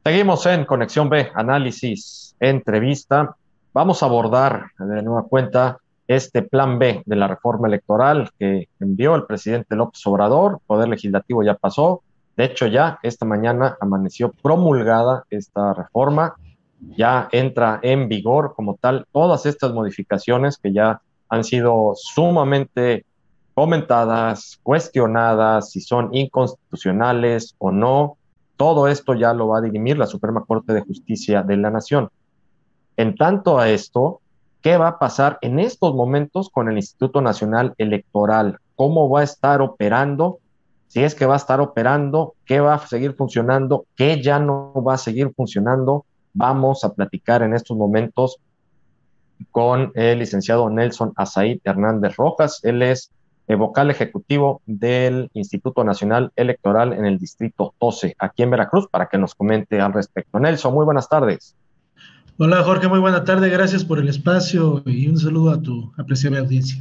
Seguimos en Conexión B, análisis, entrevista. Vamos a abordar de nueva cuenta este plan B de la reforma electoral que envió el presidente López Obrador. Poder Legislativo ya pasó. De hecho, ya esta mañana amaneció promulgada esta reforma. Ya entra en vigor como tal todas estas modificaciones que ya han sido sumamente comentadas, cuestionadas, si son inconstitucionales o no. Todo esto ya lo va a dirimir la Suprema Corte de Justicia de la Nación. En tanto a esto, ¿qué va a pasar en estos momentos con el Instituto Nacional Electoral? ¿Cómo va a estar operando? Si es que va a estar operando, ¿qué va a seguir funcionando? ¿Qué ya no va a seguir funcionando? Vamos a platicar en estos momentos con el licenciado Nelson Azaid Hernández Rojas. Él es vocal ejecutivo del Instituto Nacional Electoral en el Distrito 12, aquí en Veracruz, para que nos comente al respecto. Nelson, muy buenas tardes. Hola Jorge, muy buena tarde, gracias por el espacio y un saludo a tu apreciable audiencia.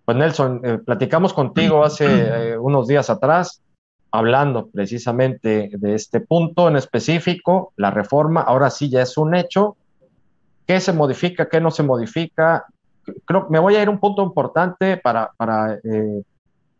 Pues Nelson, platicamos contigo hace unos días atrás, hablando precisamente de este punto en específico, la reforma, ahora sí ya es un hecho. ¿Qué se modifica, qué no se modifica? Creo que me voy a ir a un punto importante para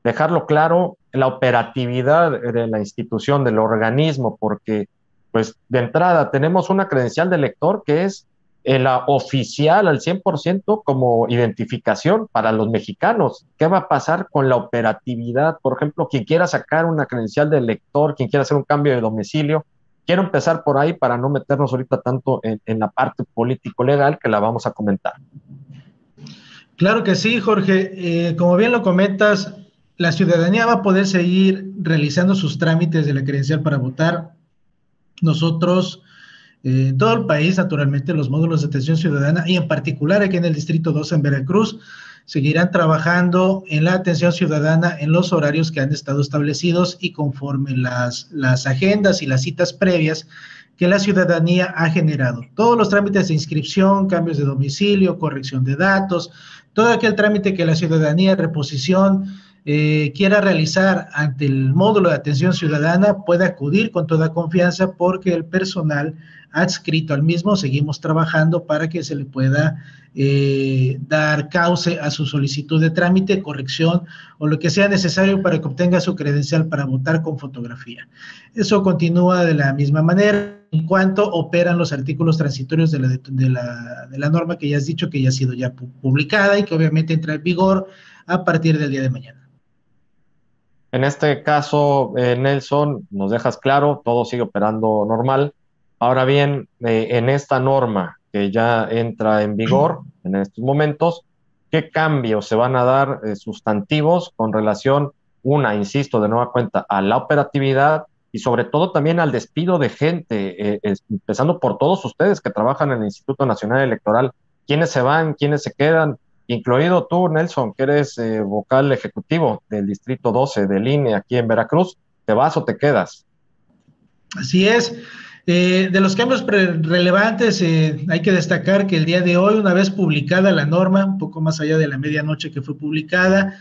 dejarlo claro, la operatividad de la institución, del organismo, porque pues de entrada tenemos una credencial de elector que es la oficial al 100% como identificación para los mexicanos. ¿Qué va a pasar con la operatividad? Por ejemplo, quien quiera sacar una credencial de elector, quien quiera hacer un cambio de domicilio. Quiero empezar por ahí para no meternos ahorita tanto en la parte político-legal que la vamos a comentar. Claro que sí, Jorge. Como bien lo comentas, la ciudadanía va a poder seguir realizando sus trámites de la credencial para votar. Nosotros, en todo el país, naturalmente, los módulos de atención ciudadana y en particular aquí en el Distrito 2 en Veracruz, seguirán trabajando en la atención ciudadana en los horarios que han estado establecidos y conforme las agendas y las citas previas que la ciudadanía ha generado. Todos los trámites de inscripción, cambios de domicilio, corrección de datos, todo aquel trámite que la ciudadanía, reposición, quiera realizar ante el módulo de atención ciudadana, puede acudir con toda confianza porque el personal adscrito al mismo seguimos trabajando para que se le pueda dar cauce a su solicitud de trámite, corrección o lo que sea necesario para que obtenga su credencial para votar con fotografía. Eso continúa de la misma manera en cuanto operan los artículos transitorios de la norma que ya has dicho que ya ha sido ya publicada y que obviamente entra en vigor a partir del día de mañana. En este caso, Nelson, nos dejas claro, todo sigue operando normal. Ahora bien, en esta norma que ya entra en vigor en estos momentos, ¿qué cambios se van a dar sustantivos con relación, una, insisto, de nueva cuenta, a la operatividad y sobre todo también al despido de gente, empezando por todos ustedes que trabajan en el Instituto Nacional Electoral? ¿Quiénes se van, quiénes se quedan? Incluido tú, Nelson, que eres vocal ejecutivo del Distrito 12 del INE aquí en Veracruz. ¿Te vas o te quedas? Así es. De los cambios relevantes, hay que destacar que el día de hoy, una vez publicada la norma, un poco más allá de la medianoche que fue publicada,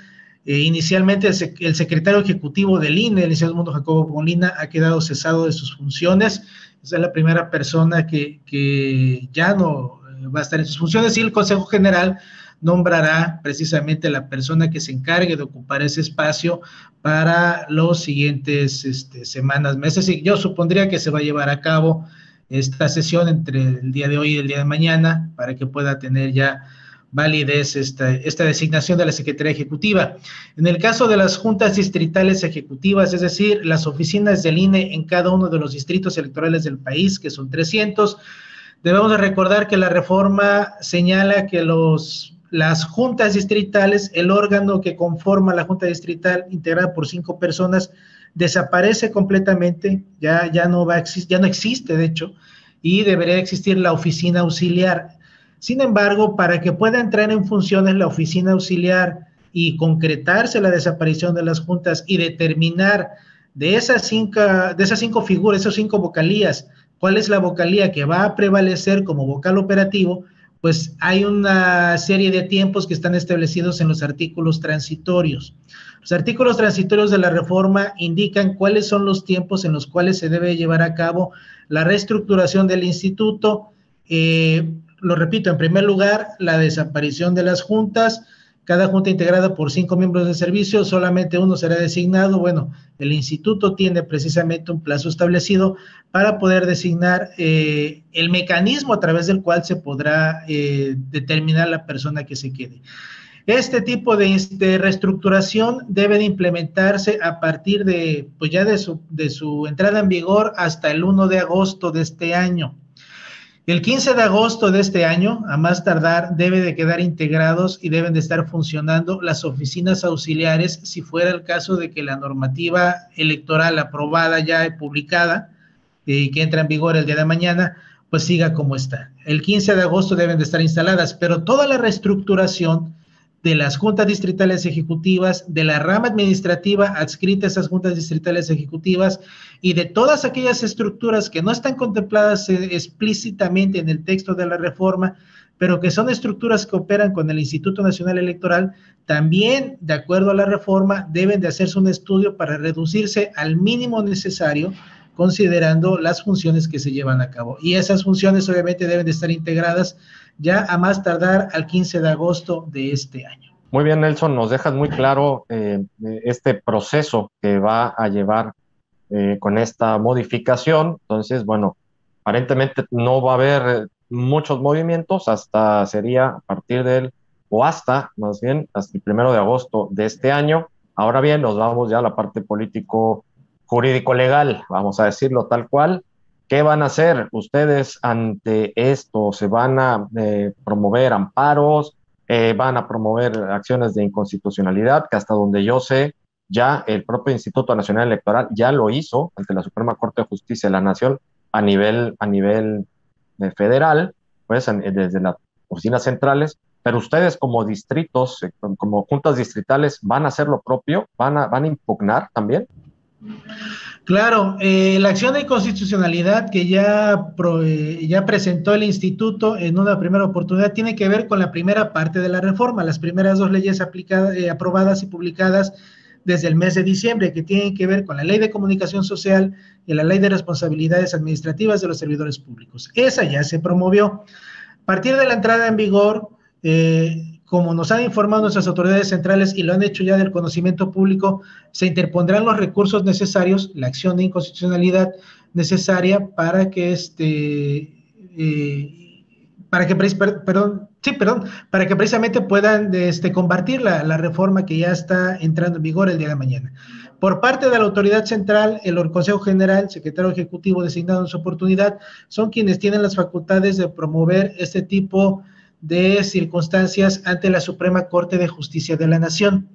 inicialmente el secretario ejecutivo del INE, el licenciado Edmundo Jacobo Molina, ha quedado cesado de sus funciones. Esa es la primera persona que ya no va a estar en sus funciones, y el Consejo General nombrará precisamente la persona que se encargue de ocupar ese espacio para los siguientes semanas, meses, y yo supondría que se va a llevar a cabo esta sesión entre el día de hoy y el día de mañana para que pueda tener ya validez esta designación de la Secretaría Ejecutiva. En el caso de las juntas distritales ejecutivas, es decir, las oficinas del INE en cada uno de los distritos electorales del país, que son 300, debemos de recordar que la reforma señala que las juntas distritales, el órgano que conforma la junta distrital integrada por 5 personas, desaparece completamente, ya no existe de hecho, y debería existir la oficina auxiliar. Sin embargo, para que pueda entrar en funciones la oficina auxiliar y concretarse la desaparición de las juntas y determinar de esas 5 figuras, esas 5 vocalías, cuál es la vocalía que va a prevalecer como vocal operativo, pues hay una serie de tiempos que están establecidos en los artículos transitorios. Los artículos transitorios de la reforma indican cuáles son los tiempos en los cuales se debe llevar a cabo la reestructuración del instituto. Lo repito, en primer lugar, la desaparición de las juntas. Cada junta integrada por 5 miembros de servicio, solamente uno será designado. Bueno, el instituto tiene precisamente un plazo establecido para poder designar el mecanismo a través del cual se podrá determinar la persona que se quede. Este tipo de reestructuración debe de implementarse a partir de, pues ya de su entrada en vigor hasta el 1 de agosto de este año. El 15 de agosto de este año, a más tardar, debe de quedar integrados y deben de estar funcionando las oficinas auxiliares si fuera el caso de que la normativa electoral aprobada ya y publicada, que entra en vigor el día de mañana, pues siga como está. El 15 de agosto deben de estar instaladas, pero toda la reestructuración de las juntas distritales ejecutivas, de la rama administrativa adscrita a esas juntas distritales ejecutivas y de todas aquellas estructuras que no están contempladas explícitamente en el texto de la reforma, pero que son estructuras que operan con el Instituto Nacional Electoral, también, de acuerdo a la reforma, deben de hacerse un estudio para reducirse al mínimo necesario, considerando las funciones que se llevan a cabo. Y esas funciones obviamente deben de estar integradas ya a más tardar al 15 de agosto de este año. Muy bien, Nelson, nos dejas muy claro este proceso que va a llevar con esta modificación. Entonces, bueno, aparentemente no va a haber muchos movimientos, sería a partir o hasta, más bien, hasta el 1 de agosto de este año. Ahora bien, nos vamos ya a la parte político, jurídico, legal, vamos a decirlo tal cual. ¿Qué van a hacer ustedes ante esto? ¿Se van a promover amparos? ¿Van a promover acciones de inconstitucionalidad? Que hasta donde yo sé, ya el propio Instituto Nacional Electoral ya lo hizo ante la Suprema Corte de Justicia de la Nación a nivel federal, pues desde las oficinas centrales. Pero ustedes como distritos, como juntas distritales, ¿van a hacer lo propio? ¿Van a impugnar también? Claro, la acción de inconstitucionalidad que ya presentó el instituto en una primera oportunidad tiene que ver con la primera parte de la reforma, las primeras 2 leyes aprobadas y publicadas desde el mes de diciembre, que tienen que ver con la Ley de Comunicación Social y la Ley de Responsabilidades Administrativas de los Servidores Públicos. Esa ya se promovió. A partir de la entrada en vigor, como nos han informado nuestras autoridades centrales y lo han hecho ya del conocimiento público, se interpondrán los recursos necesarios, la acción de inconstitucionalidad necesaria para que para que precisamente puedan combatir la reforma que ya está entrando en vigor el día de mañana. Por parte de la autoridad central, el Consejo General, secretario ejecutivo designado en su oportunidad, son quienes tienen las facultades de promover este tipo de circunstancias ante la Suprema Corte de Justicia de la Nación.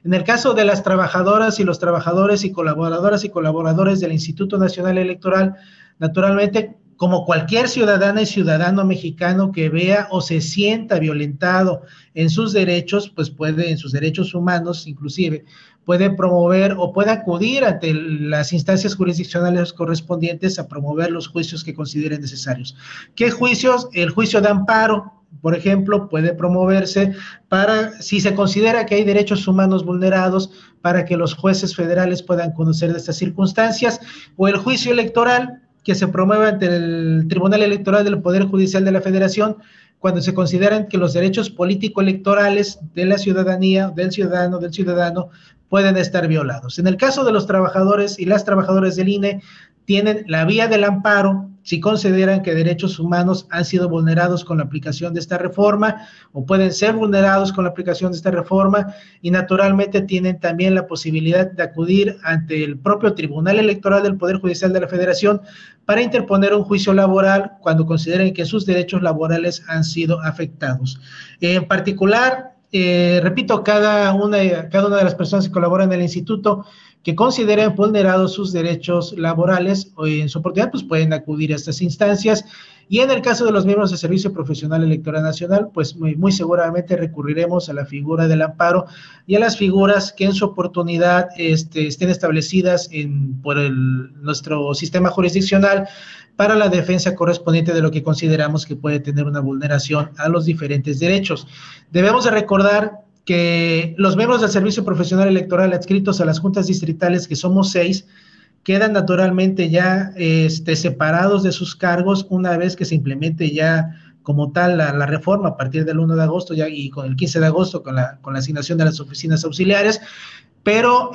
En el caso de las trabajadoras y los trabajadores y colaboradores del Instituto Nacional Electoral, naturalmente, como cualquier ciudadana y ciudadano mexicano que vea o se sienta violentado en sus derechos, pues puede, en sus derechos humanos inclusive, puede promover o puede acudir ante las instancias jurisdiccionales correspondientes a promover los juicios que consideren necesarios. ¿Qué juicios? El juicio de amparo, por ejemplo, puede promoverse para, si se considera que hay derechos humanos vulnerados, para que los jueces federales puedan conocer de estas circunstancias, o el juicio electoral, que se promueve ante el Tribunal Electoral del Poder Judicial de la Federación, cuando se consideran que los derechos político-electorales de la ciudadanía, del ciudadano, pueden estar violados. En el caso de los trabajadores y las trabajadoras del INE, tienen la vía del amparo si consideran que derechos humanos han sido vulnerados con la aplicación de esta reforma o pueden ser vulnerados con la aplicación de esta reforma, y naturalmente tienen también la posibilidad de acudir ante el propio Tribunal Electoral del Poder Judicial de la Federación para interponer un juicio laboral cuando consideren que sus derechos laborales han sido afectados. En particular, repito, cada una de las personas que colaboran en el instituto que consideren vulnerados sus derechos laborales o en su oportunidad, pues pueden acudir a estas instancias. Y en el caso de los miembros del Servicio Profesional Electoral Nacional, pues muy seguramente recurriremos a la figura del amparo y a las figuras que en su oportunidad estén establecidas por nuestro sistema jurisdiccional, para la defensa correspondiente de lo que consideramos que puede tener una vulneración a los diferentes derechos. Debemos de recordar que los miembros del Servicio Profesional Electoral adscritos a las juntas distritales, que somos 6, quedan naturalmente ya separados de sus cargos una vez que se implemente ya como tal la reforma a partir del 1 de agosto ya, y con el 15 de agosto con la asignación de las oficinas auxiliares, pero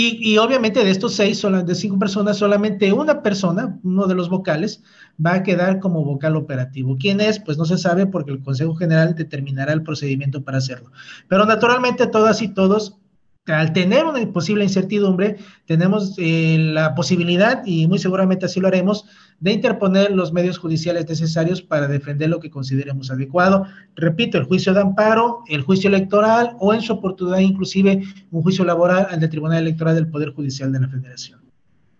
y obviamente de estos 6, de 5 personas, solamente una persona, uno de los vocales, va a quedar como vocal operativo. ¿Quién es? Pues no se sabe porque el Consejo General determinará el procedimiento para hacerlo. Pero naturalmente todas y todos, al tener una posible incertidumbre, tenemos la posibilidad, y muy seguramente así lo haremos, de interponer los medios judiciales necesarios para defender lo que consideremos adecuado. Repito, el juicio de amparo, el juicio electoral o en su oportunidad inclusive un juicio laboral ante el Tribunal Electoral del Poder Judicial de la Federación.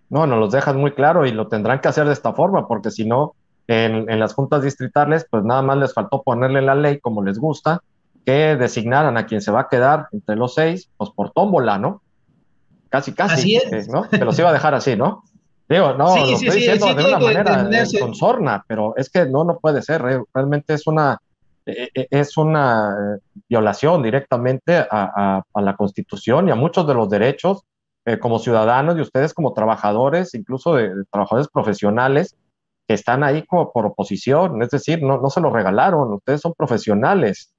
No, nos los dejas muy claro y lo tendrán que hacer de esta forma, porque si no, en las juntas distritales, pues nada más les faltó ponerle la ley como les gusta, que designaran a quien se va a quedar entre los 6, pues por tómbola, ¿no? Casi, Así casi, es. ¿no? Que los iba a dejar así, ¿no? Digo, no, Sí, lo sí, estoy sí, diciendo sí, de tiene una que manera determinarse. con sorna, pero es que no, no puede ser, realmente es una violación directamente a la Constitución y a muchos de los derechos como ciudadanos y ustedes como trabajadores, incluso de trabajadores profesionales que están ahí como por oposición, es decir, no, no se lo regalaron, ustedes son profesionales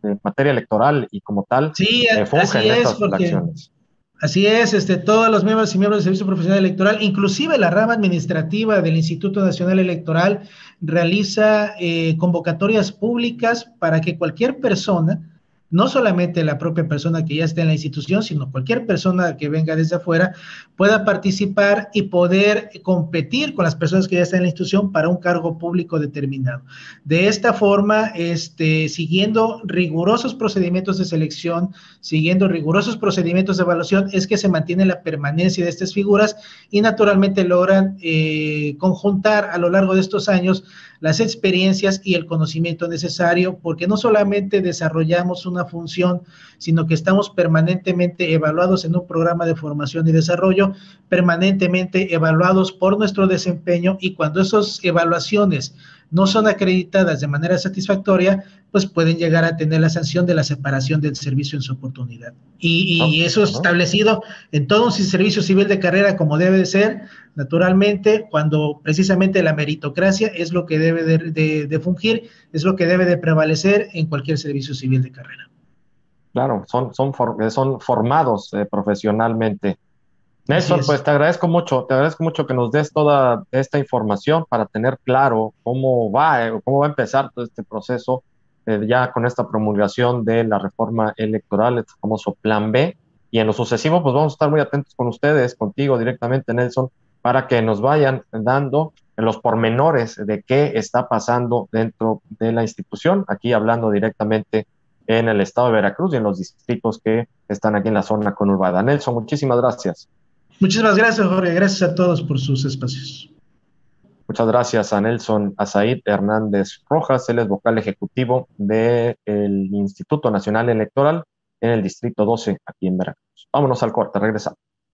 en materia electoral y como tal Sí, así fungen es, estas porque acciones. así es, todos los miembros y miembros del Servicio Profesional Electoral, inclusive la rama administrativa del Instituto Nacional Electoral, realiza convocatorias públicas para que cualquier persona, no solamente la propia persona que ya está en la institución, sino cualquier persona que venga desde afuera, pueda participar y poder competir con las personas que ya están en la institución para un cargo público determinado. De esta forma, siguiendo rigurosos procedimientos de selección, siguiendo rigurosos procedimientos de evaluación, es que se mantiene la permanencia de estas figuras y naturalmente logran conjuntar a lo largo de estos años las experiencias y el conocimiento necesario, porque no solamente desarrollamos una función, sino que estamos permanentemente evaluados en un programa de formación y desarrollo, permanentemente evaluados por nuestro desempeño, y cuando esas evaluaciones no son acreditadas de manera satisfactoria, pues pueden llegar a tener la sanción de la separación del servicio en su oportunidad. Y eso es establecido en todo un servicio civil de carrera como debe de ser, naturalmente, cuando precisamente la meritocracia es lo que debe de fungir, es lo que debe de prevalecer en cualquier servicio civil de carrera. Claro, son formados profesionalmente. Así Nelson, pues es. te agradezco mucho que nos des toda esta información para tener claro cómo va a empezar todo este proceso ya con esta promulgación de la reforma electoral, el famoso Plan B. Y en lo sucesivo, pues vamos a estar muy atentos con ustedes, contigo directamente, Nelson, para que nos vayan dando los pormenores de qué está pasando dentro de la institución, aquí hablando directamente en el estado de Veracruz y en los distritos que están aquí en la zona conurbada. Nelson, muchísimas gracias. Muchísimas gracias, Jorge. Gracias a todos por sus espacios. Muchas gracias a Nelson Azaid Hernández Rojas, él es vocal ejecutivo del Instituto Nacional Electoral en el Distrito 12, aquí en Veracruz. Vámonos al corte, regresamos.